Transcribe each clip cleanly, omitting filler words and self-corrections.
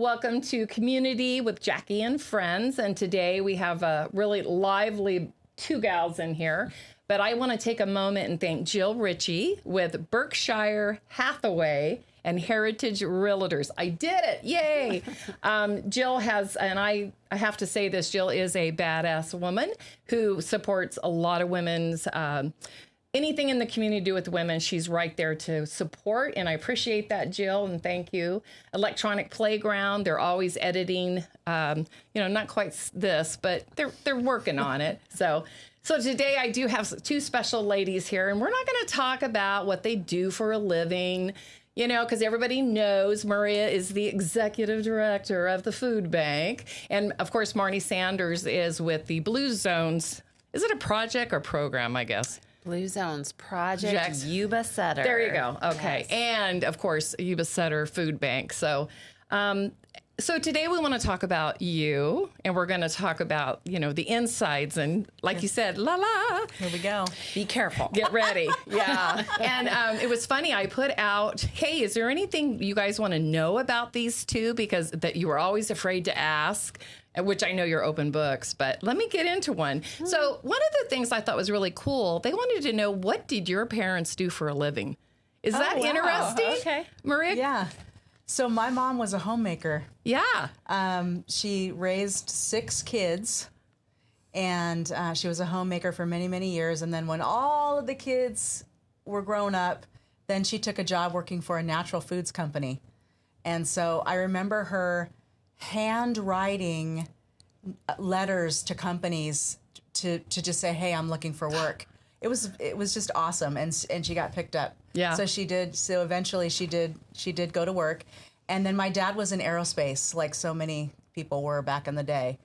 Welcome to Comm-You-Nity with Jackie and Friends. And today we have a really lively two gals in here. But I want to take a moment and thank Jill Ritchie with Berkshire Hathaway and Heritage Realtors. I did it. Yay. Jill has, and I have to say this, Jill is a badass woman who supports a lot of women's anything in the community to do with women. She's right there to support, and I appreciate that, Jill, and thank you. Electronic Playground, they're always editing, not quite this, but they're working on it. So today I do have two special ladies here, and we're not going to talk about what they do for a living, because everybody knows Maria is the executive director of the food bank. And of course, Marni Sanders is with the Blue Zones. Is it a project or program, I guess? Blue Zones Project, Yuba Sutter. There you go. Okay. Yes. And of course, Yuba Sutter Foodbank. So today we want to talk about you, and we're going to talk about, the insides. And like you said, la la. Here we go. Be careful. Get ready. Yeah. And it was funny. I put out, hey, is there anything you guys want to know about these two? Because that you were always afraid to ask, which I know you're open books, but let me get into one. So one of the things I thought was really cool, they wanted to know, what did your parents do for a living? Is that interesting? Okay. Maria? Yeah. So my mom was a homemaker. Yeah. She raised 6 kids, and she was a homemaker for many, many years. And then when all of the kids were grown up, then she took a job working for a natural foods company. And so I remember her handwriting letters to companies to just say, hey, I'm looking for work. It was just awesome, and she got picked up. Yeah. So she did. So eventually she did go to work, and then my dad was in aerospace, like so many people were back in the day,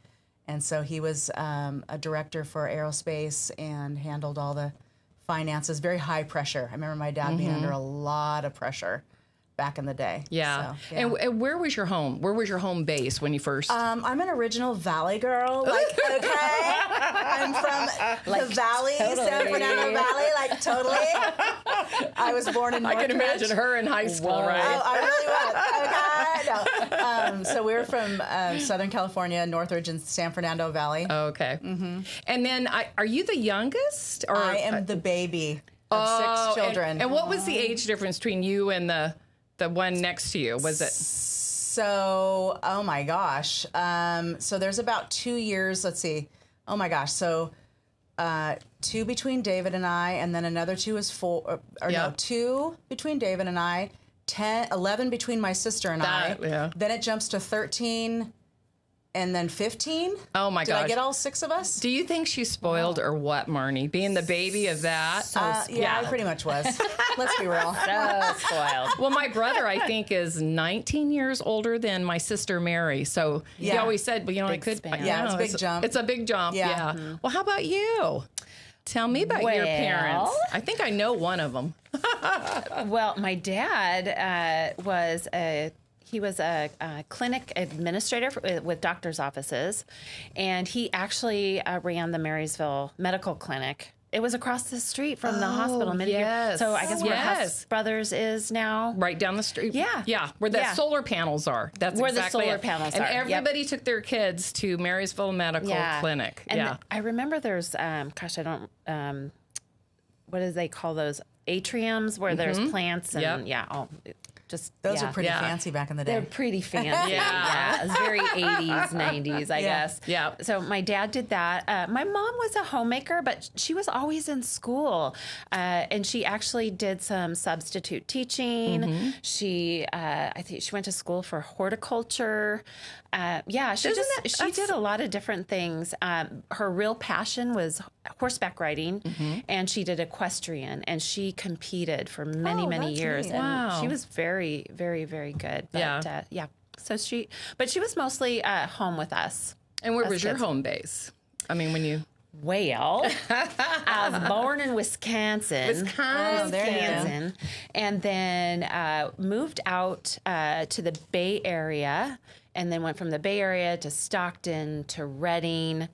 and so he was a director for aerospace and handled all the finances. Very high pressure. I remember my dad being under a lot of pressure back in the day. Yeah. So, yeah. And where was your home? Where was your home base when you first? I'm an original Valley girl. Okay? I'm from the Valley, totally. San Fernando Valley, totally. I was born in Northridge. I can imagine her in high school, right? Oh, I really was. Okay? No. So we were from Southern California, Northridge and San Fernando Valley. Okay. And then, are you the youngest? Or I am the baby of 6 children. And what was the age difference between you and the one next to you? Was it? So, oh my gosh. So there's about 2 years. Let's see. Oh my gosh. So 2 between David and I, and then another 2 is 4. No, 2 between David and I, 11 between my sister and I. Yeah. Then it jumps to 13. And then 15? Oh, my gosh. Did I get all 6 of us? Do you think she's spoiled or what, Marni? Being the baby of that? Yeah, I pretty much was. Let's be real. So spoiled. Well, my brother, I think, is 19 years older than my sister Mary. So he always said, well, I could. span. Yeah, it's a big jump. It's a big jump. Yeah. Well, how about you? Tell me about your parents. I think I know one of them. Well, my dad was a clinic administrator with doctor's offices, and he actually ran the Marysville Medical Clinic. It was across the street from the hospital. Yes. So I guess where Huss Brothers is now. Right down the street. Yeah. Yeah, where the solar panels are. That's where exactly the solar it. panels and are. And everybody took their kids to Marysville Medical Clinic. And I remember there's, I don't, what do they call those? Atriums where there's plants and Those are pretty fancy back in the day. They're pretty fancy. Yeah. It was very 80s, 90s, I guess. Yeah. So my dad did that. My mom was a homemaker, but she was always in school. And she actually did some substitute teaching. She, I think she went to school for horticulture. She did a lot of different things. Her real passion was horseback riding, and she did equestrian, and she competed for many years. Neat. And she was very, very, very good. But, So she was mostly home with us. And where was your home base? I mean, when you... Well, I was born in Wisconsin. And then moved out to the Bay Area, and then went from the Bay Area to Stockton to Redding,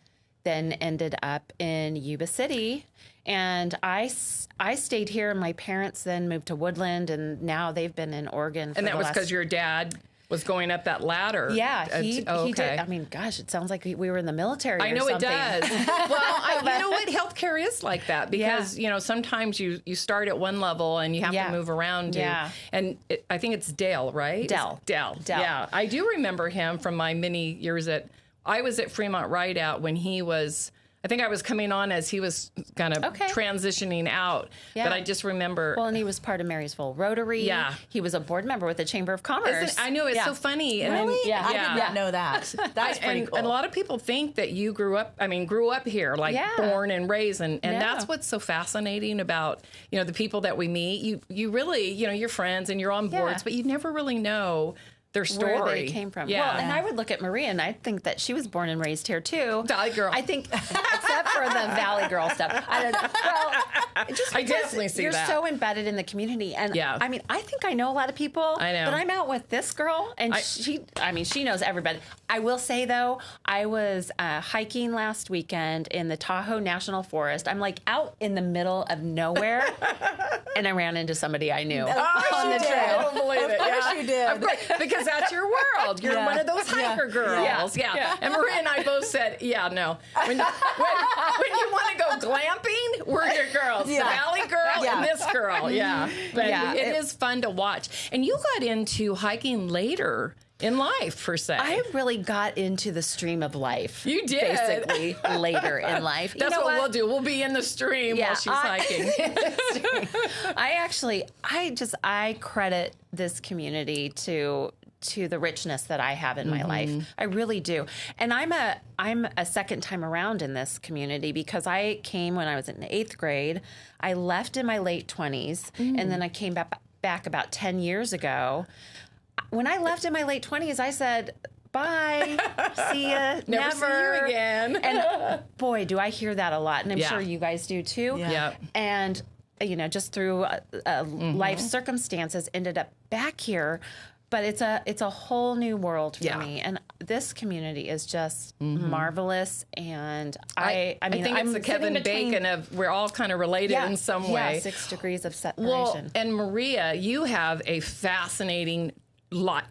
then ended up in Yuba City. And I stayed here, and my parents then moved to Woodland, and now they've been in Oregon for And that was because your dad was going up that ladder. Yeah, he okay. did. I mean, gosh, it sounds like we were in the military. I know or it something. does. Well, you know what? Healthcare is like that because, you know, sometimes you start at one level and you have to move around. And I think it's Dale, right? Dell. Yeah. I do remember him from my many years I was at Fremont Rideout when he was, I think I was coming on as he was kind of transitioning out. Yeah. But I just remember. Well, and he was part of Marysville Rotary. Yeah. He was a board member with the Chamber of Commerce. I know, it's so funny. And Really? then, I did not know that. That's pretty cool. And a lot of people think that you grew up here, like born and raised. And that's what's so fascinating about, you know, the people that we meet. You really, you know, you're friends and you're on boards, but you never really know their story. Where they came from. Yeah. Well, and I would look at Maria and I think that she was born and raised here too. Valley girl. I think, except for the Valley girl stuff. I don't know. Well, just I definitely see you're that. so embedded in the community. And I mean, I think I know a lot of people. I know. But I'm out with this girl and she knows everybody. I will say though, I was hiking last weekend in the Tahoe National Forest. I'm like out in the middle of nowhere and I ran into somebody I knew on the trail. I don't believe it. Of course you did. Of course, because that's your world. You're one of those hiker girls. Yeah. And Maria and I both said, no. When you want to go glamping, we're your girls. The Valley girl and this girl. Yeah. But it is fun to watch. And you got into hiking later in life, per se. I really got into the stream of life. You did. Basically, later in life. That's what we'll do. We'll be in the stream while she's hiking. I credit this community to the richness that I have in my life. I really do. And I'm a second time around in this community because I came when I was in 8th grade. I left in my late 20s and then I came back about 10 years ago. When I left in my late 20s, I said, bye, see ya, never see you again. And boy, do I hear that a lot. And I'm sure you guys do too. Yeah. And, you know, just through life circumstances, ended up back here. But it's a whole new world for me, and this community is just marvelous. And I mean, think it's the Kevin Bacon of we're all kind of related in some way. 6 degrees of separation. Well, and Maria, you have a fascinating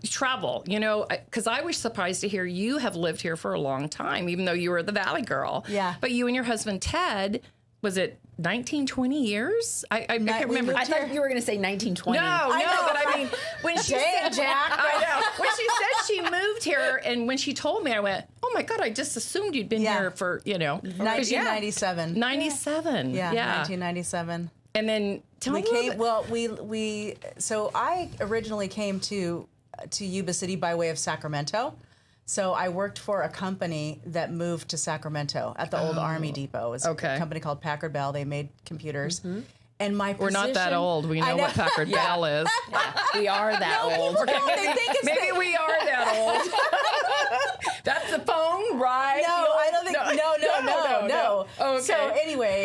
travel. You know, because I was surprised to hear you have lived here for a long time, even though you were the Valley girl. Yeah. But you and your husband Ted, was it 19, 20 years? I can't remember. I thought you were going to say 1920. No, but I mean, when she said, Jack. I know. When she said she moved here, and when she told me, I went, oh my God, I just assumed you'd been here for, 1997. 97. Yeah, 1997. And then tell me so I originally came to Yuba City by way of Sacramento. So I worked for a company that moved to Sacramento at the old Army Depot. It was a company called Packard Bell. They made computers. And my position, we're not that old. We know what Packard Bell is. We are that old. They think it's Maybe we are that old. That's the phone, right? No, I don't think. No. Okay. So anyway,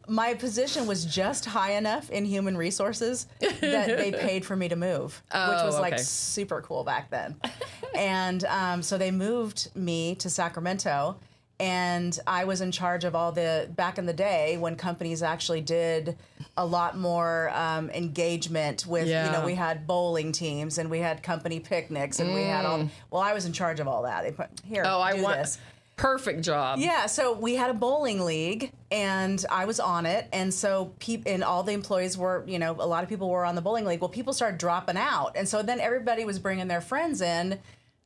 my position was just high enough in human resources that they paid for me to move, which was like super cool back then. And so they moved me to Sacramento. And I was in charge of back in the day when companies actually did a lot more engagement with, we had bowling teams and we had company picnics and we had I was in charge of all that. They put, do this. Perfect job. Yeah, so we had a bowling league and I was on it. And so and all the employees were, a lot of people were on the bowling league. Well, people started dropping out. And so then everybody was bringing their friends in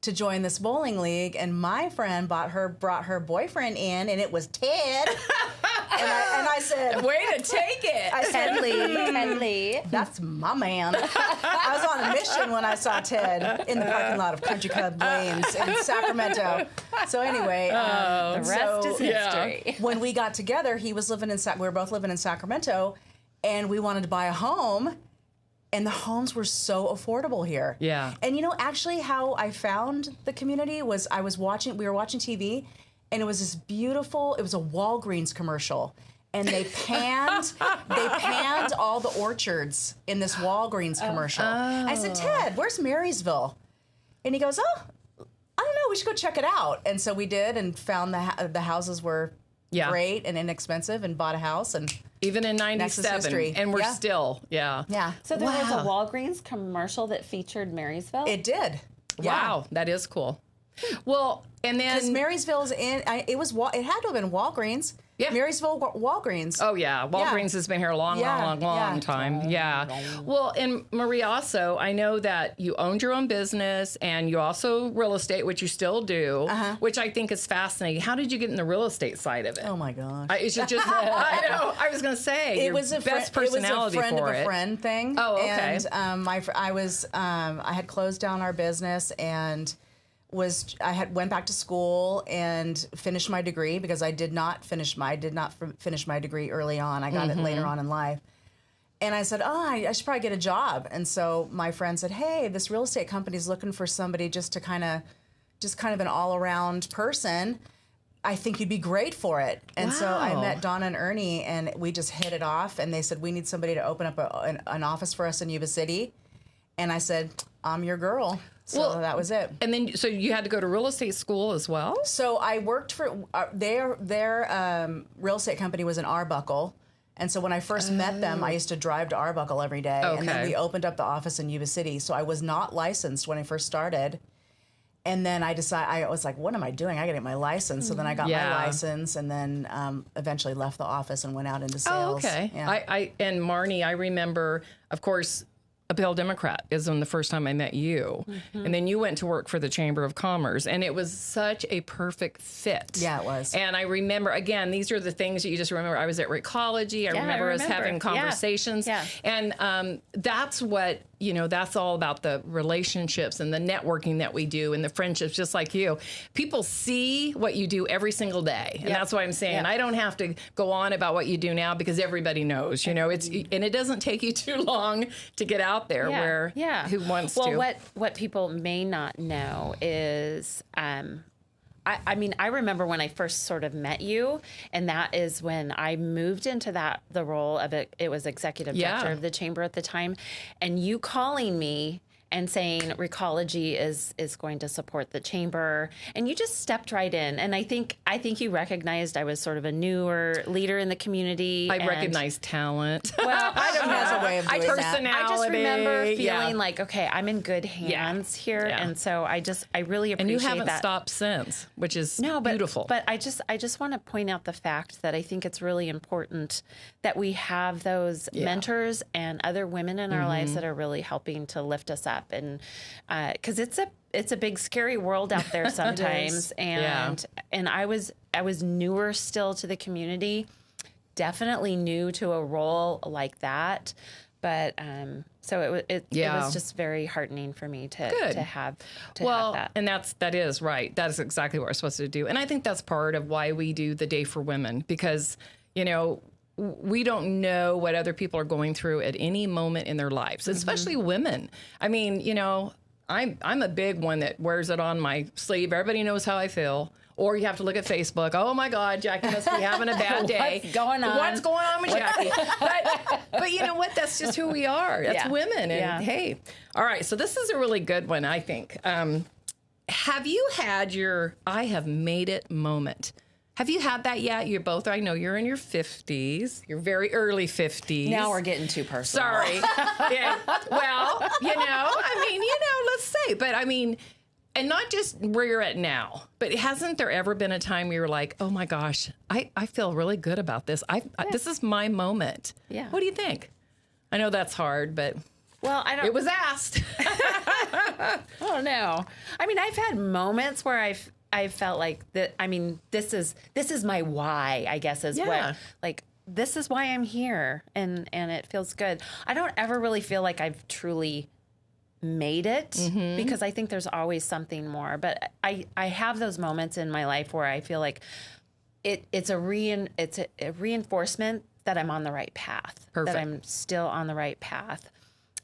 to join this bowling league, and my friend brought her boyfriend in, and it was Ted. and I said, "Way to take it!" I said, Ted Lee. That's my man. I was on a mission when I saw Ted in the parking lot of Country Club Lanes in Sacramento. So anyway, the rest is history. When we got together, he was living in we were both living in Sacramento, and we wanted to buy a home. And the homes were so affordable here. Yeah. And actually how I found the community was we were watching TV, and it was this beautiful, it was a Walgreens commercial. And they panned all the orchards in this Walgreens commercial. I said, Ted, where's Marysville? And he goes, I don't know, we should go check it out. And so we did, and found the houses were great and inexpensive, and bought a house, and Even in Next is 97. history. And we're Yeah. still, yeah. Yeah. So there was a Wow. Walgreens commercial that featured Marysville? It did. Wow, that is cool. Well, and Because then... Marysville's it had to have been Walgreens. Yeah. Marysville Walgreens. Oh, yeah. Walgreens has been here a long time. Yeah. Well, and Maria, also, I know that you owned your own business and you also real estate, which you still do, which I think is fascinating. How did you get in the real estate side of it? Oh my gosh. It's just, I know. I was going to say, It your was a best friend, personality it was a friend for of a it. friend thing. Oh, okay. And I had closed down our business and went back to school and finished my degree because I did not finish my degree early on. I got it later on in life. And I said, I should probably get a job. And so my friend said, hey, this real estate company is looking for somebody just kind of an all-around person. I think you'd be great for it. And so I met Donna and Ernie, and we just hit it off. And they said, we need somebody to open up an office for us in Yuba City. And I said, I'm your girl. So that was it. And then, so you had to go to real estate school as well? So I worked for their real estate company was in Arbuckle. And so when I first met them, I used to drive to Arbuckle every day. Okay. And then we opened up the office in Yuba City. So I was not licensed when I first started. And then I was like, what am I doing? I got to get my license. So then I got my license and then eventually left the office and went out into sales. Oh, okay. Yeah. And Marni, I remember, of course, a Pale Democrat is when the first time I met you. And then you went to work for the Chamber of Commerce, and it was such a perfect fit. Yeah, it was. And I remember, again, these are the things that you just remember. I was at Recology. I remember us having conversations. Yeah. And that's what, that's all about the relationships and the networking that we do and the friendships, just like you. People see what you do every single day. And that's why I'm saying I don't have to go on about what you do now because everybody knows, and it doesn't take you too long to get out there where who wants to. Well, what people may not know is I mean, I remember when I first sort of met you, and that is when I moved into the role of it was executive director of the chamber at the time, and you calling me and saying Recology is going to support the chamber, and you just stepped right in. And I think you recognized I was sort of a newer leader in the community. I recognize talent. Well, I don't know. Has a way of doing that. Personality. I just remember feeling like, okay, I'm in good hands here, and so I really appreciate that. And you haven't stopped since, which is beautiful. But I just want to point out the fact that I think it's really important that we have those mentors and other women in our lives that are really helping to lift us up, and because it's a big scary world out there sometimes, and I was newer still to the community, definitely new to a role like that, but so it was just very heartening for me to have that. And that is right. That is exactly what we're supposed to do. And I think that's part of why we do the Day for Women, because, we don't know what other people are going through at any moment in their lives, especially women. I mean, I'm a big one that wears it on my sleeve. Everybody knows how I feel. Or you have to look at Facebook. Oh my God, Jackie must be having a bad day. What's going on? What's going on with Jackie? But you know what? That's just who we are. That's women. And hey, all right. So this is a really good one, I think. Have you had your I have made it moment? Have you had that yet? You're both, I know you're in your 50s. You're very early 50s. Now we're getting too personal. Sorry. Well, let's say. But I mean, and not just where you're at now, but hasn't there ever been a time where you're like, oh my gosh, I feel really good about this. This is my moment. Yeah. What do you think? I know that's hard, but well, it was asked. Oh no. I mean, I've had moments where I felt like that. I mean, this is my why, I guess, is what, like, this is why I'm here, and it feels good. I don't ever really feel like I've truly made it, because I think there's always something more. But I have those moments in my life where I feel like it's a reinforcement that I'm on the right path, that I'm still on the right path.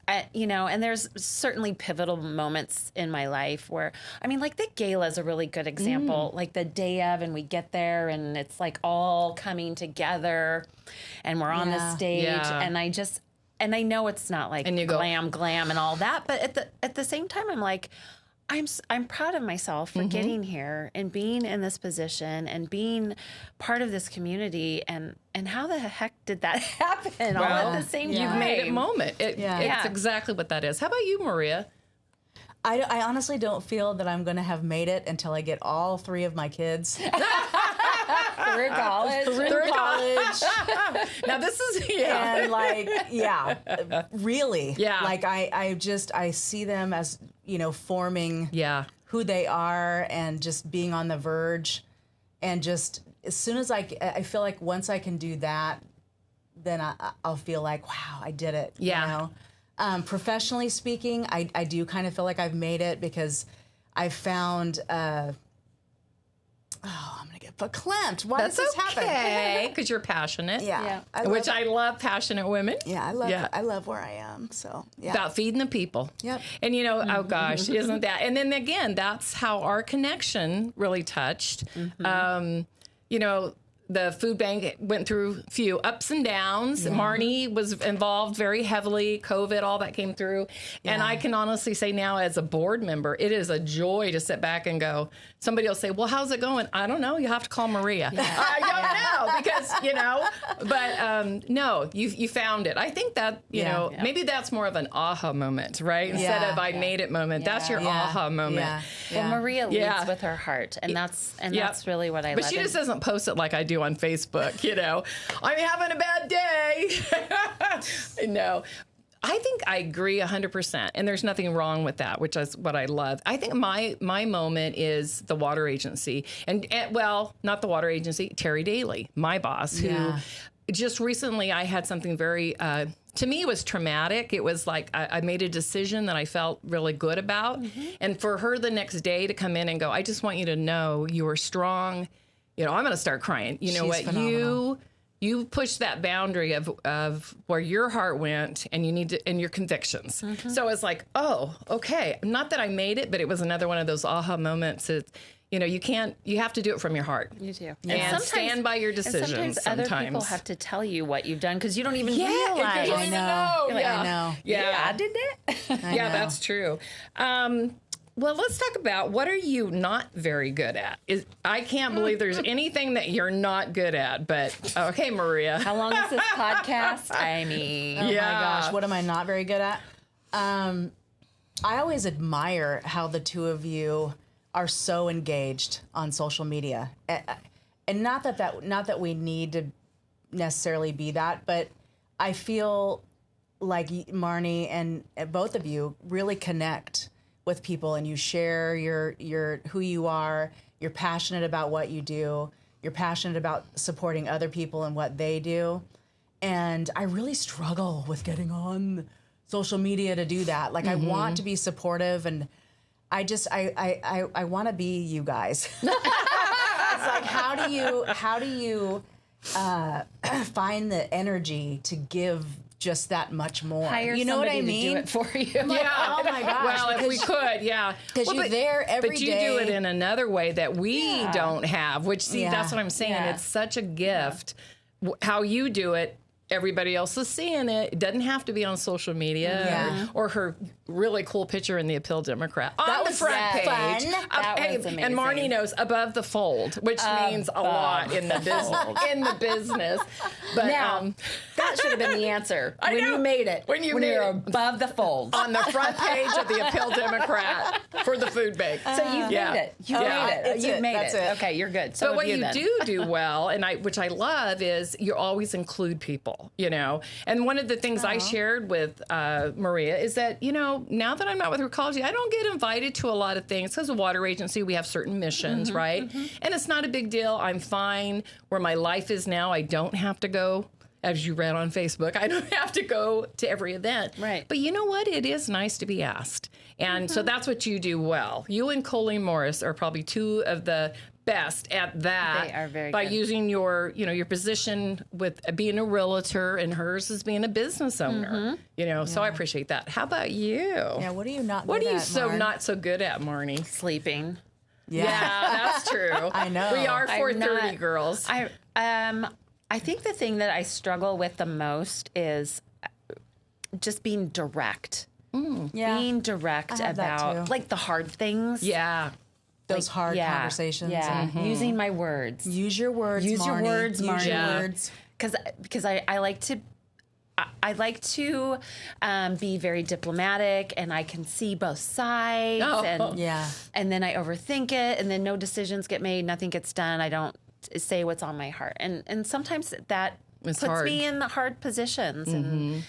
And there's certainly pivotal moments in my life where, I mean, like the gala is a really good example, like the day of, and we get there and it's like all coming together and we're on the stage, and I know it's not like and you glam and all that, but at the same time, I'm like, I'm proud of myself for getting here and being in this position and being part of this community. And how the heck did that happen all at the same time? You've made it moment. It's exactly what that is. How about you, Maria? I honestly don't feel that I'm going to have made it until I get all 3 of my kids Through college. through college. Now this is And like, really. Yeah. Like I see them as, forming who they are and just being on the verge. And just as soon as I feel like once I can do that, then I'll feel like, wow, I did it. Yeah. Professionally speaking, I do kind of feel like I've made it because I've found, I'm going to get verklempt. Why does this happen? Okay, because you're passionate. Yeah. I love passionate women. Yeah, I love where I am. So, yeah. About feeding the people. Yep. And oh gosh, isn't that? And then again, that's how our connection really touched. The food bank went through a few ups and downs. Yeah. Marni was involved very heavily. COVID, all that came through. Yeah. And I can honestly say now as a board member, it is a joy to sit back and go, somebody will say, well, how's it going? I don't know. You have to call Maria. Yeah. I don't know because, but no, you found it. I think that, maybe that's more of an aha moment, right? Instead of I made it moment. That's your aha moment. Yeah. Well, Maria leads with her heart. And that's really what I love. But she just doesn't post it like I do on Facebook, I'm having a bad day. No, I think I agree 100%. And there's nothing wrong with that, which is what I love. I think my moment is the water agency and well, not the water agency, Terry Daly, my boss, who just recently I had something very, to me, it was traumatic. It was like I made a decision that I felt really good about. And for her the next day to come in and go, I just want you to know you are strong. I'm going to start crying. You know what? Phenomenal. You push that boundary of where your heart went and you need to, and your convictions. So it's like, oh, okay. Not that I made it, but it was another one of those aha moments. You have to do it from your heart. You do. And stand by your decisions. And sometimes other people have to tell you what you've done because you don't even realize. I know. I know. Yeah, I did that. Yeah, that's true. Well, let's talk about what are you not very good at? I can't believe there's anything that you're not good at, but okay, Maria. How long is this podcast? I mean, oh my gosh, what am I not very good at? I always admire how the two of you are so engaged on social media. And not that we need to necessarily be that, but I feel like Marni and both of you really connect with people and you share your who you are. You're passionate about what you do. You're passionate about supporting other people and what they do. And I really struggle with getting on social media to do that. Like I want to be supportive and I want to be you guys. It's like how do you find the energy to give just that much more? Hire you know what I mean? To do it for you. Yeah. Oh my gosh. Well, if we could, yeah. Because you're there every day. But you do it in another way that we don't have, which, that's what I'm saying. Yeah. It's such a gift. How you do it, everybody else is seeing it. It doesn't have to be on social media or her really cool picture in the Appeal Democrat on the front page. Fun. That was amazing. And Marni knows above the fold, which means a lot in the business. But now, that should have been the answer when you made it. When you're above the fold on the front page of the Appeal Democrat for the food bank. So you've made it. You made it. Okay, you're good. So but what you do well, and which I love, is you always include people. And one of the things I shared with Maria is that now that I'm not with Recology, I don't get invited to a lot of things because of water agency. We have certain missions, right? And it's not a big deal. I'm fine where my life is now. I don't have to go. As you read on Facebook, I don't have to go to every event. Right. But you know what? It is nice to be asked. And so that's what you do well. You and Colleen Morris are probably two of the best at that. They are very by good. Using your position with being a realtor and hers as being a business owner. So I appreciate that. How about you? Yeah, what are you not good at, What are you Marn? not so good at, Marni? Sleeping. Yeah, that's true. I know. We are 4:30 girls. I think the thing that I struggle with the most is just being direct. Yeah. Being direct have that about too. like the hard things. Yeah. Those hard conversations. Yeah. Using my words. Use your words, Use your Marni. words, Use Marni. your Yeah. words. Because I like to. I like to be very diplomatic, and I can see both sides, and then I overthink it, and then no decisions get made, nothing gets done. I don't say what's on my heart, and sometimes that puts me in the hard positions, and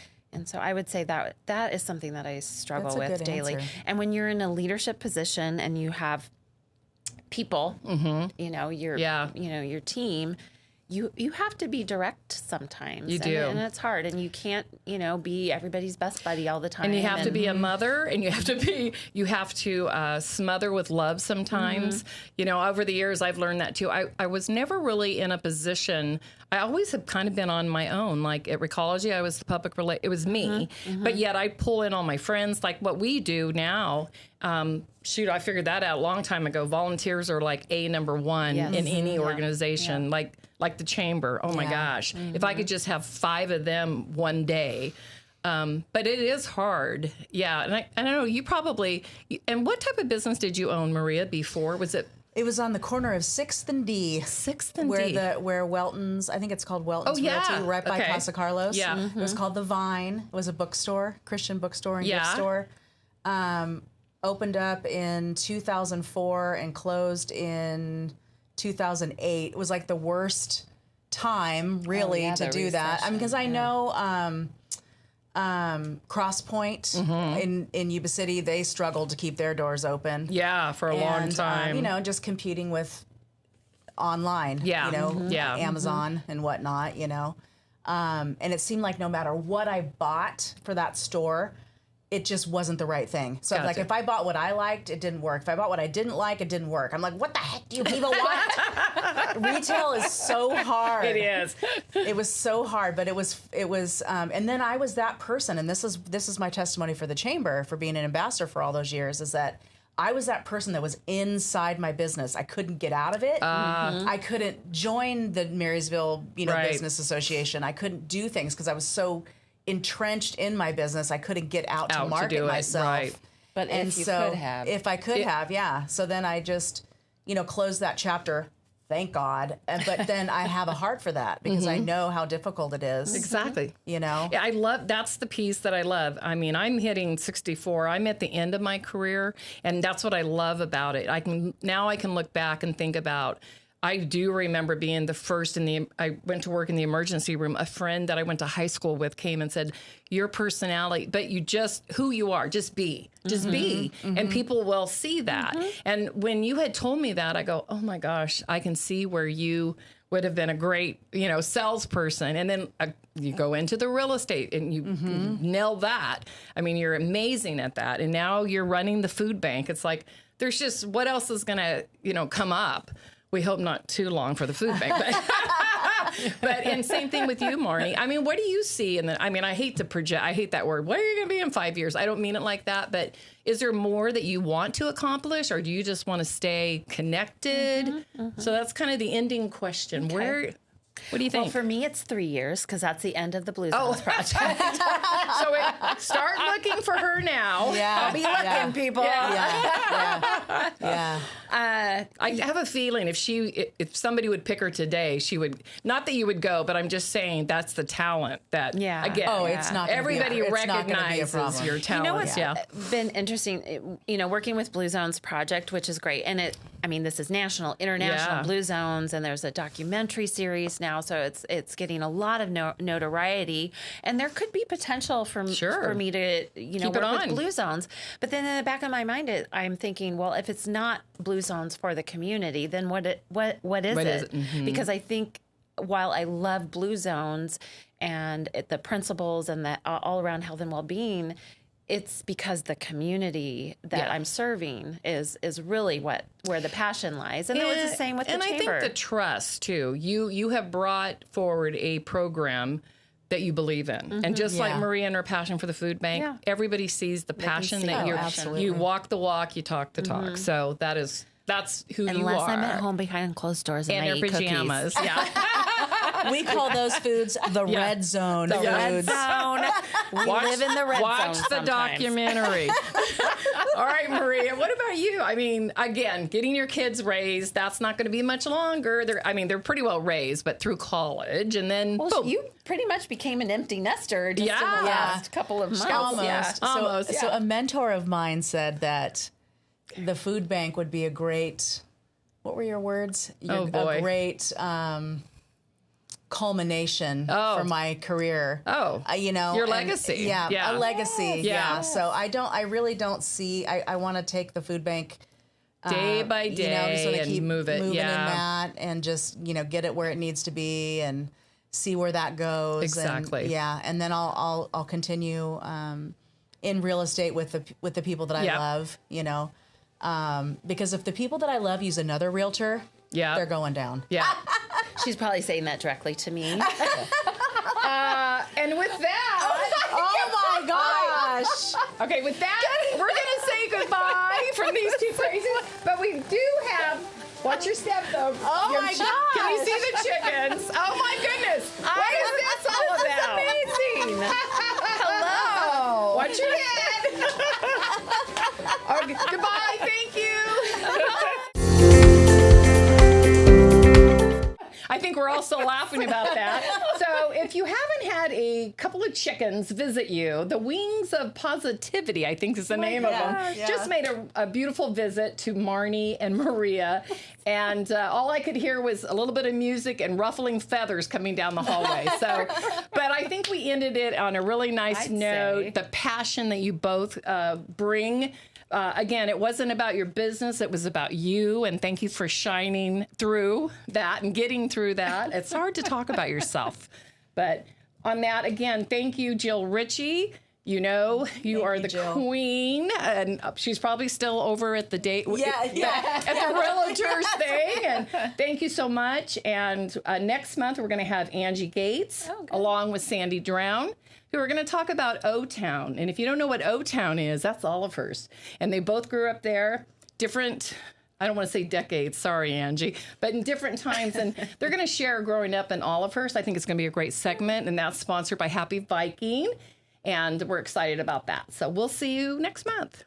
so I would say that is something that I struggle That's a with good daily. answer. And when you're in a leadership position and you have people, your team. You have to be direct sometimes. You do. And it's hard. And you can't, be everybody's best buddy all the time. And you have to be a mother, and you have to smother with love sometimes. Over the years, I've learned that too. I was never really in a position. I always have kind of been on my own. Like at Recology, I was the public it was me, but yet I pull in all my friends. Like what we do now. I figured that out a long time ago. Volunteers are like number one in any organization. Like the chamber. Oh my gosh. If I could just have 5 of them one day. But it is hard. Yeah. And I don't know, you probably, and what type of business did you own, Maria, before? Was it? It was on the corner of 6th and D. 6th and D. Where Welton's, I think it's called Welton's Realty, right by Casa Carlos. Yeah. It was called The Vine. It was a bookstore, Christian bookstore and gift store. Opened up in 2004 and closed in 2008. It was like the worst time, really, to do that. I mean, because I know Cross Point in Yuba City, they struggled to keep their doors open. Yeah, for a long time. Just competing with online. Yeah. Amazon and whatnot. And it seemed like no matter what I bought for that store, it just wasn't the right thing. So like if I bought what I liked, it didn't work. If I bought what I didn't like, it didn't work. I'm like, what the heck do you people want? Retail is so hard. It is. It was so hard, but it was and then I was that person, and this is my testimony for the chamber for being an ambassador for all those years, is that I was that person that was inside my business. I couldn't get out of it. I couldn't join the Marysville, Business Association. I couldn't do things because I was so entrenched in my business. I couldn't get out to market myself. Right. But if I could have, yeah. So then I just, closed that chapter. Thank God. But then I have a heart for that because I know how difficult it is. Exactly. Yeah, I love, that's the piece that I love. I mean, I'm hitting 64. I'm at the end of my career, and that's what I love about it. I can look back and think about, I do remember being the first I went to work in the emergency room. A friend that I went to high school with came and said, your personality, but you just, who you are, just be. And people will see that. And when you had told me that, I go, oh my gosh, I can see where you would have been a great, salesperson. And then you go into the real estate and you nail that. I mean, you're amazing at that. And now you're running the food bank. It's like, there's just, what else is going to, come up? We hope not too long for the food bank, and same thing with you, Marni. I mean, what do you see? I hate to project. I hate that word. What are you going to be in 5 years? I don't mean it like that, but is there more that you want to accomplish, or do you just want to stay connected? So that's kind of the ending question. Okay. What do you think? Well, for me, it's 3 years because that's the end of the Blue Zones project. So start looking for her now. Yeah. I'll be looking, people. Yeah. I have a feeling if somebody would pick her today, she would. Not that you would go, but I'm just saying that's the talent that. Yeah. Again. Oh, it's not. Everybody it's not be a recognizes problem. your talent. You know what's been interesting? Working with Blue Zones Project, which is great, and this is national, international Blue Zones, and there's a documentary series now, so it's getting a lot of notoriety, and there could be potential for me to work with Blue Zones. But then in the back of my mind, I'm thinking, well, if it's not Blue Zones for the community, then what is it? Because I think while I love Blue Zones and the principles and the all around health and well-being, it's because the community that I'm serving is really where the passion lies. And it was the same with the chamber. And I think the trust, too. You have brought forward a program that you believe in. And just like Maria and her passion for the food bank, everybody sees the passion that you walk the walk, you talk the talk. So that's who you are. Unless I'm at home behind closed doors and I eat eat pajamas. cookies. Yeah. We call those foods the red zone foods. Red zone. We live in the red zone. Watch the sometimes. documentary. All right, Maria, what about you? I mean, again, getting your kids raised, that's not going to be much longer. They're pretty well raised, but through college, and then Well, you pretty much became an empty nester just in the last couple of months. Almost. Yeah. Almost, So a mentor of mine said that the food bank would be a great, what were your words? Oh, boy. A great culmination for my career. Oh, your legacy. Yeah, a legacy. Yeah. Yeah. So I really don't see, I want to take the food bank day by day just wanna and keep move it. moving Yeah. in that and just, get it where it needs to be and see where that goes. Exactly. And then I'll continue in real estate with the people that I love, because if the people that I love use another realtor, they're going down. Yeah. She's probably saying that directly to me. And with that, Oh my gosh! okay, with that, we're gonna say goodbye from these two crazies. But we do have. Watch your step, though. Oh my gosh! Can you see the chickens? Oh my goodness! What is this all about? Amazing. Hello. Watch your head. Okay, goodbye. Thank you. I think we're all still laughing about that. So if you haven't had a couple of chickens visit you, the Wings of Positivity, I think is the name of them, just made a beautiful visit to Marni and Maria. And all I could hear was a little bit of music and ruffling feathers coming down the hallway. So, but I think we ended it on a really nice note. say. The passion that you both bring. Again, it wasn't about your business. It was about you. And thank you for shining through that and getting through that. It's hard to talk about yourself. But on that, again, thank you, Jill Ritchie. You are the Jill. queen. And she's probably still over at the date. Yeah. At the realtors thing. And thank you so much. And next month, we're going to have Angie Gates along with Sandy Drown, who are going to talk about O-Town. And if you don't know what O-Town is, that's Oliver's. And they both grew up there, different, I don't want to say decades, sorry, Angie, but in different times. And they're going to share growing up in Oliver's. I think it's going to be a great segment. And that's sponsored by Happy Viking. And we're excited about that. So we'll see you next month.